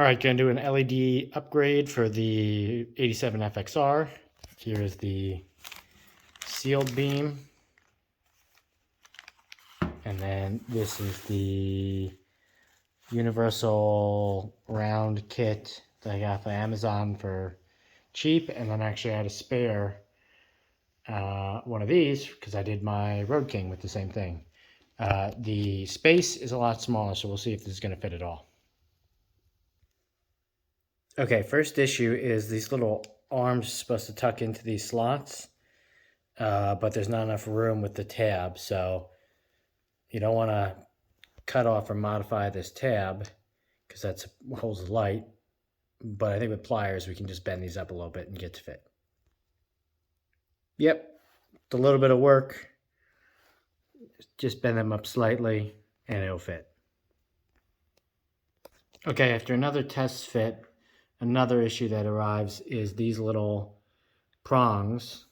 All right, going to do an LED upgrade for the 87 FXR. Here is the sealed beam. And then this is the universal round kit that I got from Amazon for cheap. And then actually I had a spare one of these because I did my Road King with the same thing. The space is a lot smaller, so we'll see if this is going to fit at all. Okay, first issue is these little arms are supposed to tuck into these slots, but there's not enough room with the tab, so you don't want to cut off or modify this tab because that holds the light, but I think with pliers we can just bend these up a little bit and get to fit. Yep, it's a little bit of work. Just bend them up slightly and it'll fit. Okay, after another test fit, another issue that arrives is these little prongs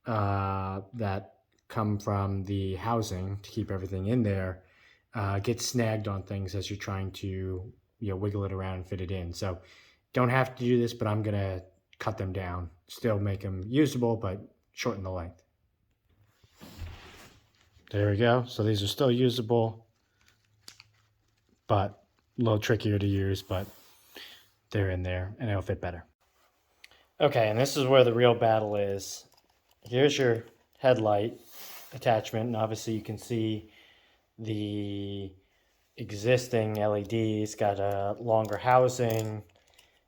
that come from the housing to keep everything in there get snagged on things as you're trying to wiggle it around and fit it in. So don't have to do this, but I'm gonna cut them down, still make them usable, but shorten the length. There we go. So these are still usable, but a little trickier to use, but they're in there and it'll fit better. Okay, and this is where the real battle is. Here's your headlight attachment, and obviously you can see the existing LEDs got a longer housing,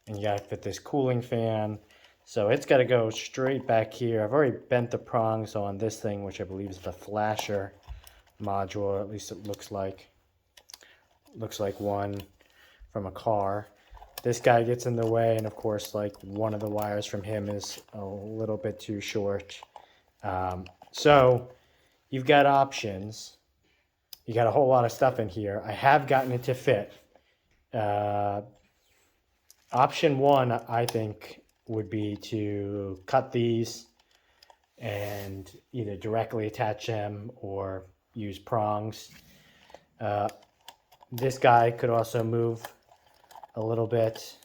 and you gotta fit this cooling fan. So it's gotta go straight back here. I've already bent the prongs on this thing, which I believe is the flasher module, or at least it looks like. Looks like one from a car. This guy gets in the way, and of course, like, one of the wires from him is a little bit too short. So you've got options. You got a whole lot of stuff in here. I have gotten it to fit. Option one, I think, would be to cut these and either directly attach them or use prongs. This guy could also move a little bit.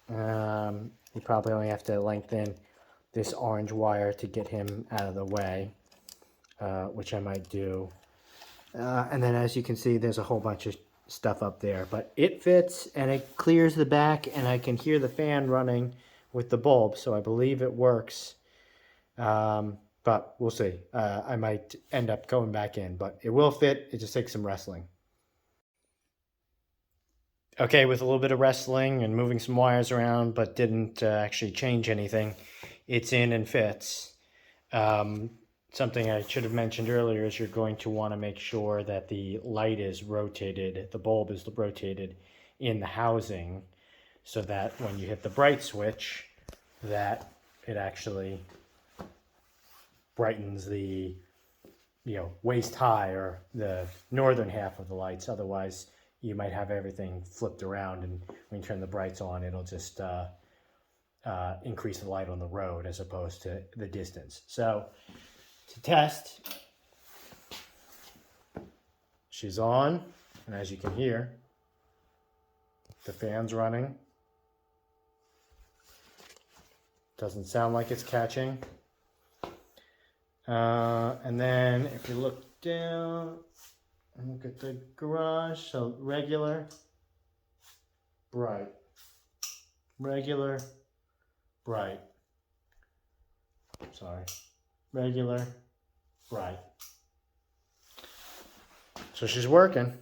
You probably only have to lengthen this orange wire to get him out of the way, which I might do. And then as you can see, there's a whole bunch of stuff up there, but it fits and it clears the back, and I can hear the fan running with the bulb, so I believe it works. But we'll see. I might end up going back in, but it will fit. It just takes some wrestling. Okay, with a little bit of wrestling and moving some wires around, but didn't actually change anything, it's in and fits. Something I should have mentioned earlier is you're going to want to make sure that the light is rotated, the bulb is rotated in the housing, so that when you hit the bright switch, that it actually brightens the waist high or the northern half of the lights. Otherwise, you might have everything flipped around, and when you turn the brights on, it'll just increase the light on the road as opposed to the distance. So to test, she's on, and as you can hear, the fan's running. Doesn't sound like it's catching. And then if you look down and look at the garage, so regular, bright, regular, bright. Sorry. Regular, bright. So she's working.